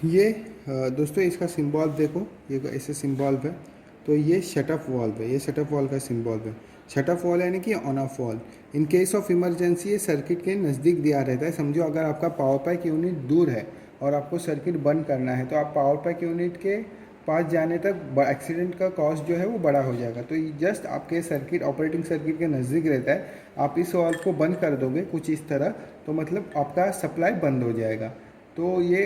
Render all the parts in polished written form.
ये दोस्तों इसका सिंबल देखो, ये ऐसे सिंबल है। तो ये शट ऑफ वाल्व है, ये शट ऑफ वाल्व का सिंबल है। शट ऑफ वाल्व यानी कि on off valve. In case of emergency ये सर्किट के नज़दीक दिया रहता है। समझो अगर आपका पावर पैक यूनिट दूर है और आपको सर्किट बंद करना है, तो आप पावर पैक यूनिट के पास जाने तक एक्सीडेंट का कॉस्ट जो है वो बड़ा हो जाएगा। तो ये जस्ट आपके सर्किट, ऑपरेटिंग सर्किट के नज़दीक रहता है। आप इस वाल्व को बंद कर दोगे कुछ इस तरह, तो मतलब आपका सप्लाई बंद हो जाएगा। तो ये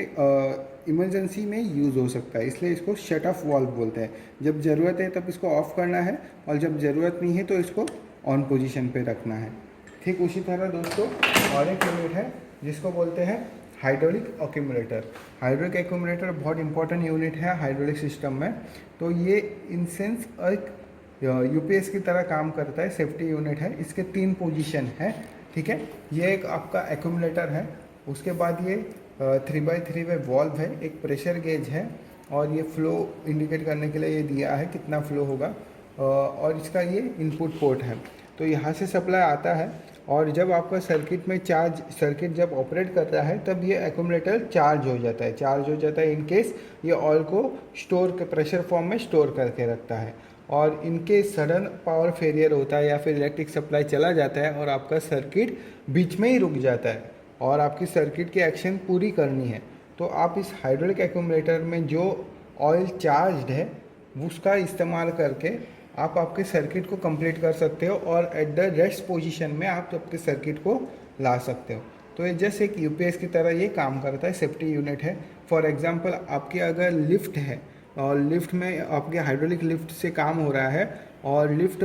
इमरजेंसी में यूज़ हो सकता है, इसलिए इसको शट ऑफ वाल्व बोलते हैं। जब ज़रूरत है तब इसको ऑफ़ करना है, और जब ज़रूरत नहीं है तो इसको ऑन पोजीशन पे रखना है। ठीक उसी तरह दोस्तों और एक यूनिट है जिसको बोलते हैं हाइड्रोलिक एक्यूमुलेटर। हाइड्रोलिक एक्यूमुलेटर बहुत इंपॉर्टेंट यूनिट है हाइड्रोलिक सिस्टम में। तो ये इन सेंस एक यूपीएस की तरह काम करता है, सेफ्टी यूनिट है। इसके 3 पोजीशन है, ठीक है। ये एक आपका एक्यूमुलेटर है, उसके बाद ये 3x3 वे वॉल्व है, एक प्रेशर गेज है, और ये फ्लो इंडिकेट करने के लिए ये दिया है कितना फ्लो होगा, और इसका ये इनपुट पोर्ट है। तो यहाँ से सप्लाई आता है, और जब आपका सर्किट में सर्किट जब ऑपरेट करता है तब ये एक्यूमुलेटर चार्ज हो जाता है इन केस ये ऑयल को स्टोर के प्रेशर फॉर्म में स्टोर करके रखता है। और इनके सडन पावर फेलियर होता है या फिर इलेक्ट्रिक सप्लाई चला जाता है और आपका सर्किट बीच में ही रुक जाता है और आपकी सर्किट की एक्शन पूरी करनी है, तो आप इस हाइड्रोलिक एक्यूमुलेटर में जो ऑयल चार्ज्ड है उसका इस्तेमाल करके आप आपके सर्किट को कंप्लीट कर सकते हो, और एट द रेस्ट पोजीशन में आप आपके सर्किट को ला सकते हो। तो ये जैसे एक यूपीएस की तरह ये काम करता है, सेफ्टी यूनिट है। फॉर एग्जांपल आपकी अगर लिफ्ट है और लिफ्ट में आपके हाइड्रोलिक लिफ्ट से काम हो रहा है और लिफ्ट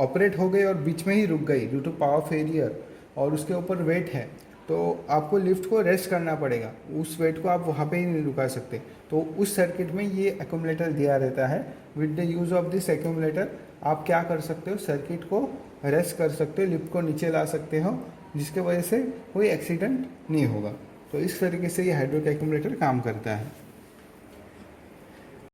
ऑपरेट हो गई और बीच में ही रुक गई ड्यू टू पावर फेलियर, और उसके ऊपर वेट है, तो आपको लिफ्ट को रेस्ट करना पड़ेगा, उस वेट को आप वहाँ पे ही नहीं रुका सकते। तो उस सर्किट में ये एक्यूमुलेटर दिया रहता है। With the use of this accumulator आप क्या कर सकते हो, सर्किट को रेस्ट कर सकते हो, लिफ्ट को नीचे ला सकते हो, जिसके वजह से कोई एक्सीडेंट नहीं होगा। तो इस तरीके से ये हाइड्रोलिक एक्यूमुलेटर काम करता है।